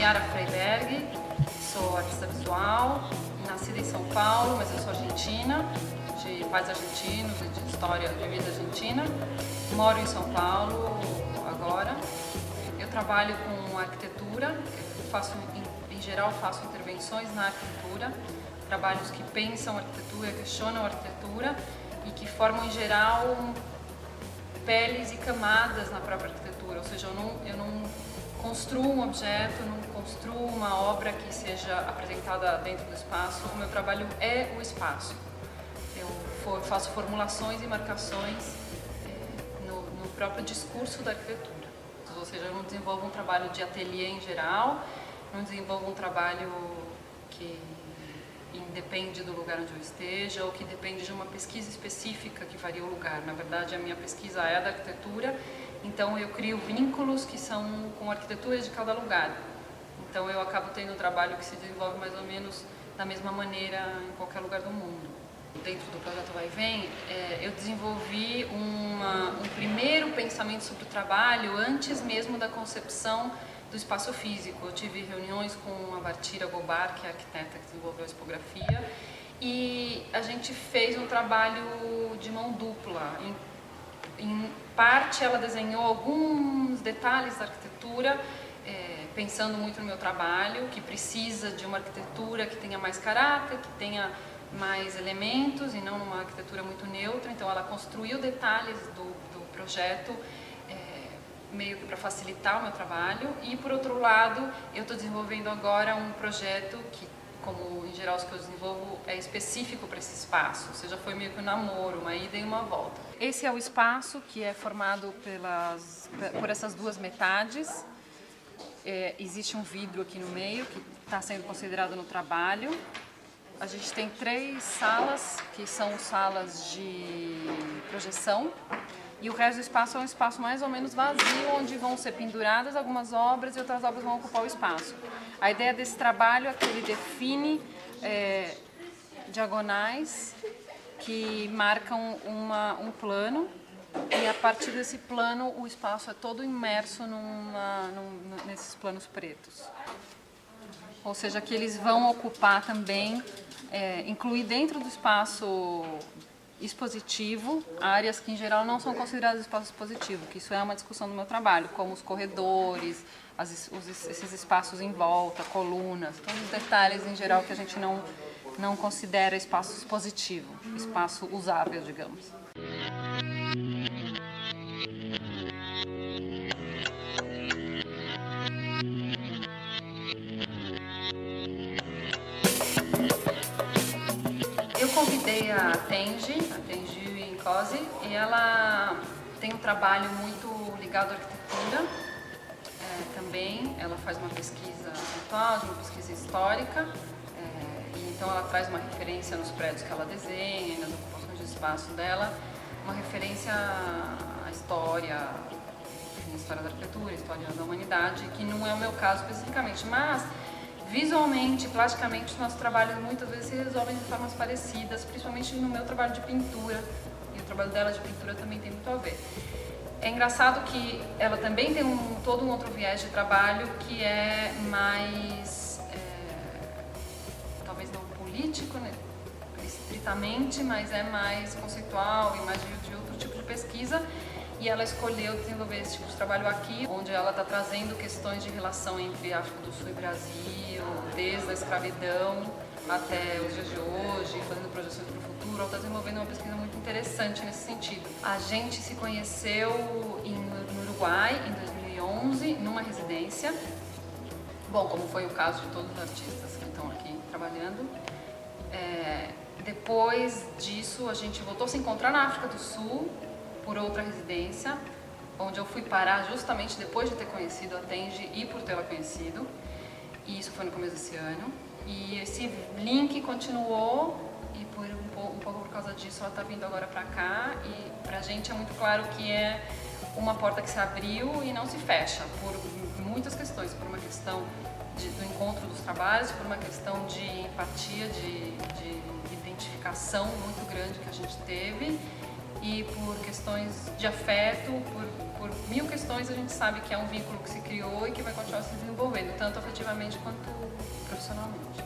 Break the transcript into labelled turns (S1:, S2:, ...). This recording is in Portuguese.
S1: Yara Freiberg, sou artista visual, nascida em São Paulo, mas eu sou argentina, de pais argentinos e de história de vida argentina. Moro em São Paulo agora. Eu trabalho com arquitetura, em geral faço intervenções na arquitetura, trabalhos que pensam a arquitetura, questionam a arquitetura e que formam em geral peles e camadas na própria arquitetura, ou seja, eu não construo um objeto, não construo uma obra que seja apresentada dentro do espaço. O meu trabalho é o espaço. Eu faço formulações e marcações no próprio discurso da arquitetura. Ou seja, eu não desenvolvo um trabalho de ateliê em geral, não desenvolvo um trabalho que independe do lugar onde eu esteja ou que depende de uma pesquisa específica que varia o lugar. Na verdade, a minha pesquisa é da arquitetura, então eu crio vínculos que são com a arquitetura de cada lugar. Então eu acabo tendo um trabalho que se desenvolve mais ou menos da mesma maneira em qualquer lugar do mundo. Dentro do projeto Vai e Vem, eu desenvolvi um primeiro pensamento sobre o trabalho antes mesmo da concepção do espaço físico. Eu tive reuniões com a Vartira Gobar, que é a arquiteta que desenvolveu a expografia, e a gente fez um trabalho de mão dupla. Em parte, ela desenhou alguns detalhes da arquitetura, pensando muito no meu trabalho, que precisa de uma arquitetura que tenha mais caráter, que tenha mais elementos e não numa arquitetura muito neutra. Então ela construiu detalhes do projeto meio que para facilitar o meu trabalho, e por outro lado eu estou desenvolvendo agora um projeto que, como em geral os que eu desenvolvo, é específico para esse espaço, ou seja, foi meio que um namoro, uma ida e uma volta. Esse é o espaço que é formado por essas duas metades. Existe um vidro aqui no meio que está sendo considerado no trabalho. A gente tem 3 salas, que são salas de projeção, e o resto do espaço é um espaço mais ou menos vazio, onde vão ser penduradas algumas obras e outras obras vão ocupar o espaço. A ideia desse trabalho é que ele define diagonais que marcam um plano, e a partir desse plano o espaço é todo imerso nesses planos pretos. Ou seja, que eles vão ocupar também, incluir dentro do espaço expositivo áreas que em geral não são consideradas espaço expositivo, que isso é uma discussão do meu trabalho, como os corredores, esses espaços em volta, colunas, todos os detalhes em geral que a gente não considera espaço expositivo, espaço usável, digamos. Eu convidei a Tenji Nkosi, e ela tem um trabalho muito ligado à arquitetura também. Ela faz uma pesquisa conceitual, uma pesquisa histórica, e então ela traz uma referência nos prédios que ela desenha, nas ocupações de espaço dela, uma referência à história, a história da arquitetura, a história da humanidade, que não é o meu caso especificamente, mas visualmente, plasticamente, os nossos trabalhos muitas vezes se resolvem de formas parecidas, principalmente no meu trabalho de pintura, e o trabalho dela de pintura também tem muito a ver. É engraçado que ela também tem todo um outro viés de trabalho que é mais, talvez não político, né, estritamente, mas é mais conceitual e mais de outro tipo de pesquisa. E ela escolheu desenvolver esse tipo de trabalho aqui, onde ela está trazendo questões de relação entre África do Sul e Brasil, desde a escravidão até os dias de hoje, fazendo projeções para o futuro. Ela está desenvolvendo uma pesquisa muito interessante nesse sentido. A gente se conheceu no Uruguai em 2011, numa residência. Bom, como foi o caso de todos os artistas que estão aqui trabalhando. Depois disso, a gente voltou a se encontrar na África do Sul, por outra residência, onde eu fui parar justamente depois de ter conhecido a Tenji e por tê-la conhecido, e isso foi no começo desse ano. E esse link continuou, e um pouco por causa disso ela está vindo agora para cá, e pra gente é muito claro que é uma porta que se abriu e não se fecha, por muitas questões, por uma questão do encontro dos trabalhos, por uma questão de empatia, de identificação muito grande que a gente teve, e por questões de afeto, por mil questões, a gente sabe que é um vínculo que se criou e que vai continuar se desenvolvendo, tanto afetivamente quanto profissionalmente.